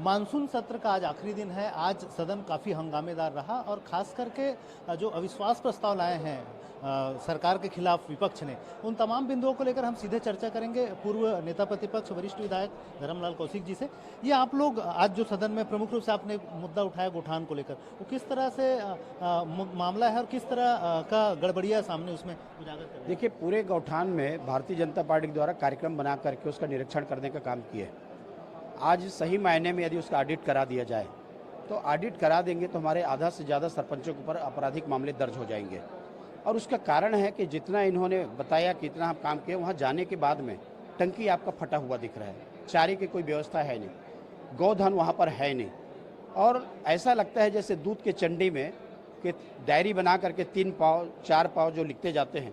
Monsoon सत्र का आज आखिरी दिन है। आज सदन काफ़ी हंगामेदार रहा और खास करके जो अविश्वास प्रस्ताव लाए हैं सरकार के खिलाफ विपक्ष ने, उन तमाम बिंदुओं को लेकर हम सीधे चर्चा करेंगे पूर्व नेता प्रतिपक्ष वरिष्ठ विधायक धर्मलाल कौशिक जी से। ये आप लोग आज जो सदन में प्रमुख रूप से आपने मुद्दा उठाया गौठान को लेकर, वो किस तरह से मामला है और किस तरह का गड़बड़िया सामने उसमें उजागर कर? देखिए, पूरे गौठान में भारतीय जनता पार्टी के द्वारा कार्यक्रम बना करके उसका निरीक्षण करने का काम किया है। आज सही मायने में यदि उसका ऑडिट करा दिया जाए तो ऑडिट करा देंगे तो हमारे आधा से ज़्यादा सरपंचों के ऊपर आपराधिक मामले दर्ज हो जाएंगे। और उसका कारण है कि जितना इन्होंने बताया कि इतना हम काम किए, वहाँ जाने के बाद में टंकी आपका फटा हुआ दिख रहा है, चारे की कोई व्यवस्था है नहीं, गोधन वहाँ पर है नहीं। और ऐसा लगता है जैसे दूध के चंडी में कि डायरी बना करके 3 पाव 4 पाव जो लिखते जाते हैं,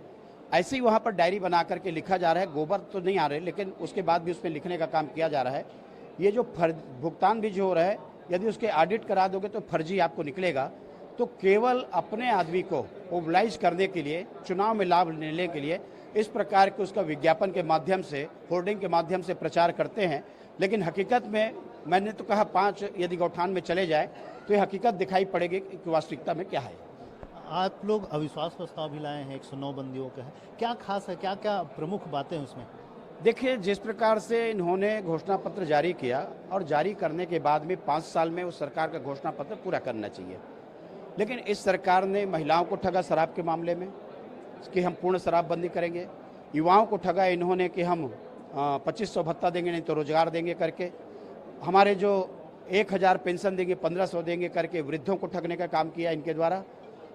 ऐसे ही वहाँ पर डायरी बना करके लिखा जा रहा है। गोबर तो नहीं आ रहे, लेकिन उसके बाद भी उसमें लिखने का काम किया जा रहा है। ये जो भुगतान भी जो हो रहा है, यदि उसके ऑडिट करा दोगे तो फर्जी आपको निकलेगा। तो केवल अपने आदमी को मोबिलाइज करने के लिए, चुनाव में लाभ लेने के लिए इस प्रकार के उसका विज्ञापन के माध्यम से, होर्डिंग के माध्यम से प्रचार करते हैं। लेकिन हकीकत में मैंने तो कहा 5 यदि गौठान में चले जाए तो ये हकीकत दिखाई पड़ेगी कि वास्तविकता में क्या है। आप लोग अविश्वास प्रस्ताव भी लाए हैं, 109 बंदियों का है, क्या खास है, क्या क्या प्रमुख बातें हैं उसमें? देखिए, जिस प्रकार से इन्होंने घोषणा पत्र जारी किया और जारी करने के बाद में 5 साल में उस सरकार का घोषणा पत्र पूरा करना चाहिए। लेकिन इस सरकार ने महिलाओं को ठगा शराब के मामले में कि हम पूर्ण शराबबंदी करेंगे, युवाओं को ठगा इन्होंने कि हम 2500 भत्ता देंगे, नहीं तो रोजगार देंगे करके, हमारे जो 1000 पेंशन देंगे 1500 देंगे करके वृद्धों को ठगने का काम किया इनके द्वारा।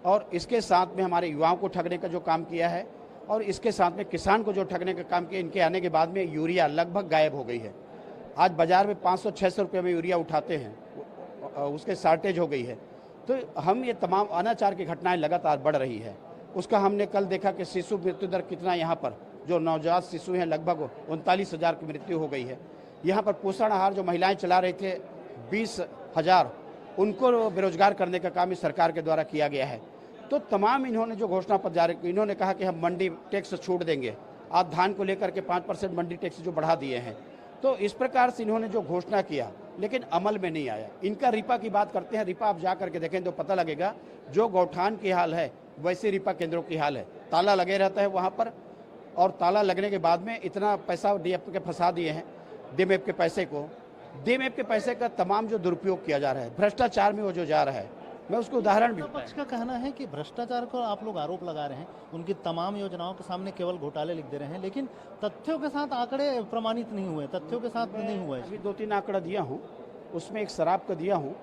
और इसके साथ में हमारे युवाओं को ठगने का जो काम किया है, और इसके साथ में किसान को जो ठगने का काम किया, इनके आने के बाद में यूरिया लगभग गायब हो गई है। आज बाजार में 500-600 रुपये में यूरिया उठाते हैं, उसके शॉर्टेज हो गई है। तो हम ये तमाम अनाचार की घटनाएं लगातार बढ़ रही है। उसका हमने कल देखा कि शिशु मृत्यु दर कितना, यहाँ पर जो नवजात शिशु हैं लगभग 39,000 की मृत्यु हो गई है। यहाँ पर पोषण आहार जो महिलाएं चला रहे थे 20,000, उनको बेरोजगार करने का काम इस सरकार के द्वारा किया गया है। तो तमाम इन्होंने जो घोषणा पत्र जारी की, इन्होंने कहा कि हम मंडी टैक्स छूट देंगे, आज धान को लेकर के 5% मंडी टैक्स जो बढ़ा दिए हैं। तो इस प्रकार से इन्होंने जो घोषणा किया, लेकिन अमल में नहीं आया। इनका रिपा की बात करते हैं, रिपा आप जा करके देखें तो पता लगेगा, जो गौठान की हाल है वैसे रिपा केंद्रों की हाल है। ताला लगे रहता है वहाँ पर, और ताला लगने के बाद में इतना पैसा डीएफ के फंसा दिए हैं, डीएमएफ के पैसे को, डीएमएफ के पैसे का तमाम जो दुरुपयोग किया जा रहा है, भ्रष्टाचार में वो जो जा रहा है, मैं उसको उदाहरण भी। पक्ष का कहना है कि भ्रष्टाचार को आप लोग आरोप लगा रहे हैं, उनकी तमाम योजनाओं के सामने केवल घोटाले लिख दे रहे हैं, लेकिन तथ्यों के साथ आंकड़े प्रमाणित नहीं हुए, तथ्यों के साथ नहीं हुए। अभी 2-3 आंकड़ा दिया हूँ, उसमें एक शराब का दिया हूँ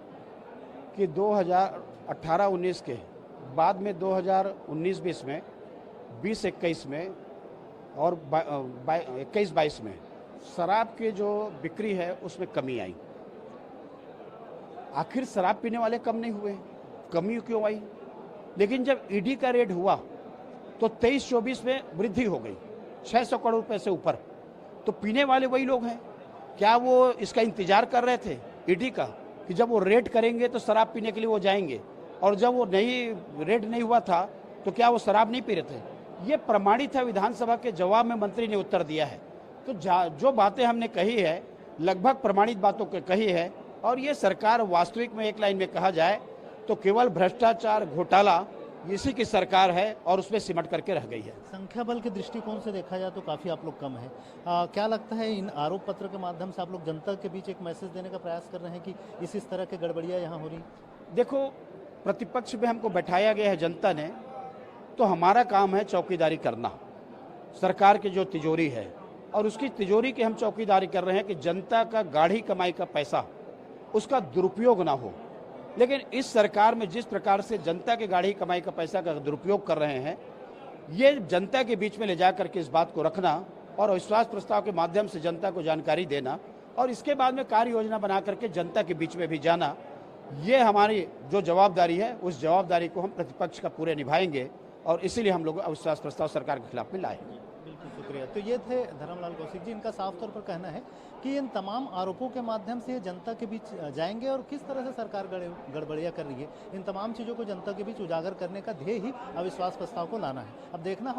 कि 2018-19 के बाद में 2019-20 में, 20-21 में और 21-22 में शराब के जो बिक्री है उसमें कमी आई। आखिर शराब पीने वाले कम नहीं हुए, कमी क्यों आई? लेकिन जब ईडी का रेड हुआ तो 23-24 में वृद्धि हो गई 600 करोड़ रुपए से ऊपर। तो पीने वाले वही लोग हैं। क्या वो इसका इंतजार कर रहे थे ईडी का कि जब वो रेड करेंगे तो शराब पीने के लिए वो जाएंगे, और जब वो रेड नहीं हुआ था तो क्या वो शराब नहीं पी रहे थे? ये प्रमाणित है, विधानसभा के जवाब में मंत्री ने उत्तर दिया है। तो जो बातें हमने कही है लगभग प्रमाणित बातों को कही है। और ये सरकार वास्तविक में एक लाइन में कहा जाए तो केवल भ्रष्टाचार, घोटाला, इसी की सरकार है और उसमें सिमट करके रह गई है। संख्या बल के दृष्टिकोण से देखा जाए तो काफ़ी आप लोग कम है। क्या लगता है इन आरोप पत्र के माध्यम से आप लोग जनता के बीच एक मैसेज देने का प्रयास कर रहे हैं कि इस तरह के गड़बड़ियाँ यहाँ हो रही? देखो, प्रतिपक्ष में हमको बैठाया गया है जनता ने, तो हमारा काम है चौकीदारी करना। सरकार की जो तिजोरी है और उसकी तिजोरी की हम चौकीदारी कर रहे हैं कि जनता का गाढ़ी कमाई का पैसा उसका दुरुपयोग ना हो। लेकिन इस सरकार में जिस प्रकार से जनता के गाढ़ी कमाई का पैसा का दुरुपयोग कर रहे हैं, ये जनता के बीच में ले जाकर के इस बात को रखना और अविश्वास प्रस्ताव के माध्यम से जनता को जानकारी देना और इसके बाद में कार्य योजना बना करके जनता के बीच में भी जाना, ये हमारी जो जवाबदारी है, उस जवाबदारी को हम प्रतिपक्ष का पूरे निभाएंगे और इसीलिए हम लोग अविश्वास प्रस्ताव सरकार के खिलाफ में लाए। बिल्कुल, शुक्रिया। तो ये थे धर्मलाल कौशिक जी। इनका साफ तौर पर कहना है कि इन तमाम आरोपों के माध्यम से जनता के बीच जाएंगे और किस तरह से सरकार गड़बड़ियाँ कर रही है, इन तमाम चीज़ों को जनता के बीच उजागर करने का ध्येय ही अविश्वास प्रस्ताव को लाना है। अब देखना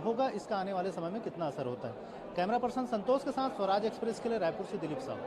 होगा इसका आने वाले समय में कितना असर होता है। कैमरा पर्सन संतोष के साथ स्वराज एक्सप्रेस के लिए रायपुर से दिलीप साहू।